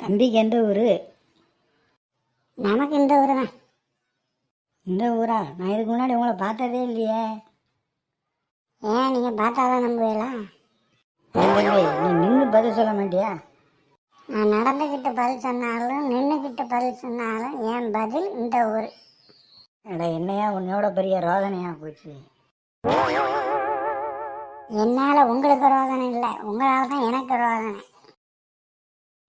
தம்பிக்கு எந்த ஊர்? நமக்கு இந்த ஊர் தான். இந்த ஊரா? நான் இதுக்கு முன்னாடி உங்களை பார்த்ததே இல்லையே. ஏன் நீங்கள் பார்த்தாதான் நம்புவீங்களா? நீ நின்று பதில் சொல்ல மாட்டியா? நான் நடந்துக்கிட்டு பதில் சொன்னாலும் நின்றுக்கிட்டு பதில் சொன்னாலும் என் பதில் இந்த ஊர். எடா என்னையா உன்னோட பெரிய ரோதனையா போச்சு. என்னால் உங்களுக்கு ரோதனை இல்லை, உங்களால் தான் எனக்கு ரோதனை.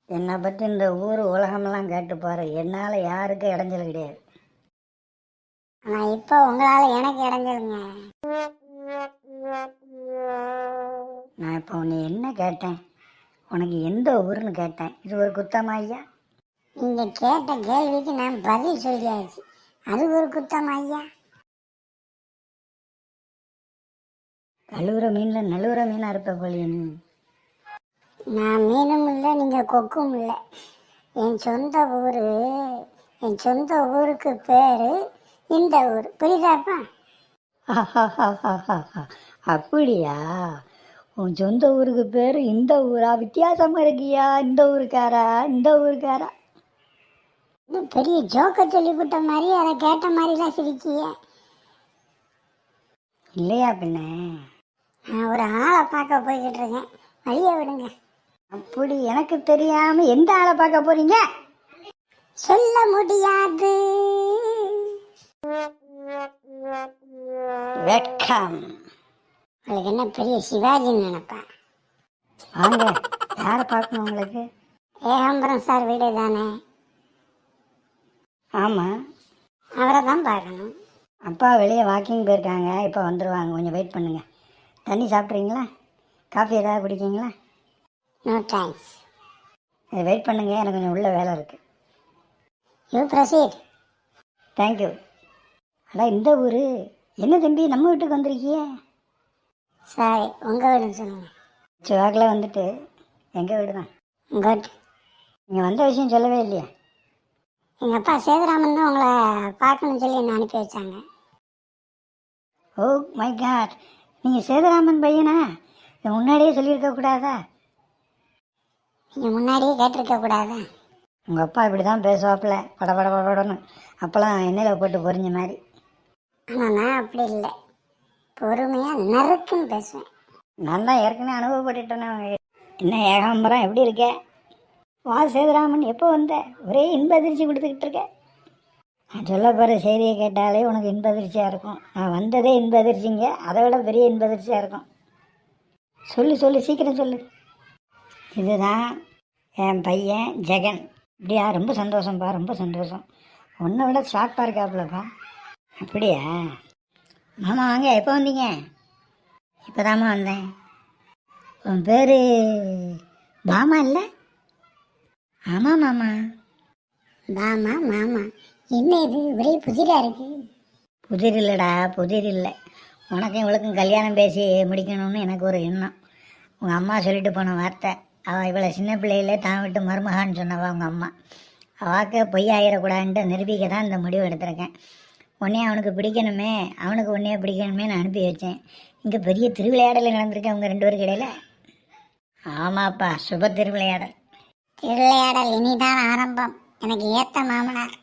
என்னை பற்றி இந்த ஊர் உலகமெல்லாம் கேட்டு பாரு, என்னால் யாருக்கும் இடைஞ்சல் கிடையாது. ஆனால் இப்போ உங்களால் எனக்கு இடைஞ்சலுங்க. நான் இப்போ உன்னை என்ன கேட்டேன்? உனக்கு எந்த ஊர்னு கேட்டேன். இது ஒரு குத்தமா ஐயா? நீங்கள் கேட்ட கேள்விக்கு நான் பதில் சொல்லியாச்சு. அது ஒரு குத்தமா ஐயா? கழுவுற மீனில் நழுவுற மீனாக இருப்ப போலியே நீ. நான் மீனும் இல்லை, நீங்கள் கொக்கும் இல்லை. என் சொந்த ஊருக்கு பேர் இந்த ஊர். புரியுதாப்பா? அப்படியா? உன் சொந்த ஊருக்கு பேர் இந்த ஊரா? வித்தியாசமாக இருக்கியா? இந்த ஊருக்காரா? இன்னும் பெரிய ஜோக்கை சொல்லிவிட்ட மாதிரி அதை கேட்ட மாதிரிலாம் சிரிக்கிய. இல்லையா பின்ன? நான் ஒரு ஆளை பார்க்க போய்கிட்டு இருக்கேன், வழியை விடுங்க. அப்படி எனக்கு தெரியாம எந்த ஆளை பார்க்க போறீங்க? சொல்ல முடியாது. வெட்கம். உங்களுக்கு என்ன பெரிய சிவாஜின்னு நினைப்பேன். வாங்க, யாரை பார்க்கணும் உங்களுக்கு? ஏகாம்பரம் சார் வீடு தானே? ஆமாம், அவரை தான் பார்க்கணும். அப்பா வெளியே வாக்கிங் போயிருக்காங்க, இப்போ வந்துடுவாங்க. கொஞ்சம் வெயிட் பண்ணுங்க. தண்ணி சாப்பிட்றீங்களா? காஃபி ஏதாவது குடிக்கிங்களா? No thanks. வெயிட் பண்ணுங்க, எனக்கு கொஞ்சம் உள்ள வேலை இருக்குது. You proceed. தேங்க்யூ. அடா இந்த ஊர் என்ன தம்பி, நம்ம வீட்டுக்கு வந்திருக்கியே? சாரி, உங்கள் வீடுன்னு சொல்லுங்கள். சிவாக்கில் வந்துட்டு எங்கள் வீடு தான். குட். நீங்கள் வந்த விஷயம் சொல்லவே இல்லையா? எங்கள் அப்பா சேதுராமன் தான் உங்களை பார்க்கணும்னு சொல்லி என்ன அனுப்பி வச்சாங்க. ஓ மை காட், நீங்கள் சேதுராமன் பையனா? இதை முன்னாடியே சொல்லியிருக்க கூடாதா? நீங்கள் முன்னாடியே கேட்டிருக்க கூடாதா? உங்கள் அப்பா இப்படி தான் பேசுவாப்பில், படன்னு. அப்போல்லாம் எண்ணெயில் போட்டு பொரிஞ்ச மாதிரி. ஆனால் நான் அப்படி இல்லை, பொறுமையாக நறுக்குன்னு பேசுவேன். நான் தான் ஏற்கனவே அனுபவப்பட்டுட்டேன்னு. என்ன ஏகாம்பரம், எப்படி இருக்க? வா சேதுராமன், எப்போ வந்த? ஒரே இன்ப அதிர்ச்சி கொடுத்துக்கிட்டு இருக்க. நான் சொல்ல போகிற செய்தியை கேட்டாலே உனக்கு இன்ப அதிர்ச்சியாக இருக்கும். நான் வந்ததே இன்ப அதிர்ச்சிங்க, அதை விட பெரிய இன்ப அதிர்ச்சியாக இருக்கும். சொல்லு சீக்கிரம் சொல்லு. இதுதான் என் பையன் ஜெகன். அப்படியா? ரொம்ப சந்தோஷம்ப்பா, ரொம்ப சந்தோஷம். உன்னை விட ஷார்ப்பாக இருக்காப்புலப்பா. அப்படியா? மாமா வாங்க, எப்போ வந்தீங்க? இப்போ தாம்மா வந்தேன். உன் பேர் பாமா இல்லை? ஆமாம் மாமா. மாமா என்ன இது ஒரே புதிராக இருக்கு? புதிர் இல்லைடா, புதிர் இல்லை. உனக்கும் இவளுக்கும் கல்யாணம் பேசி முடிக்கணும்னு எனக்கு ஒரு எண்ணம். உங்கள் அம்மா சொல்லிட்டு போன வார்த்தை. அவள் இவளை சின்ன பிள்ளையிலே தான் விட்டு மருமகான்னு சொன்னவா உங்கள் அம்மா. அவாக்க பொய்யாயிடக்கூடாதுன்ட்டு நிரூபிக்க தான் இந்த முடிவு எடுத்திருக்கேன். உன்னையே அவனுக்கு பிடிக்கணுமே, அவனுக்கு உன்னையே பிடிக்கணுமே நான் அனுப்பி வச்சேன். இங்கே பெரிய திருவிளையாடல் நடந்திருக்கேன் உங்கள் 2 பேருக்கு இடையில. ஆமாப்பா, சுப திருவிளையாடல். திருவிளையாடல் இனிதான் ஆரம்பம். எனக்கு ஏற்ற மாமனார்.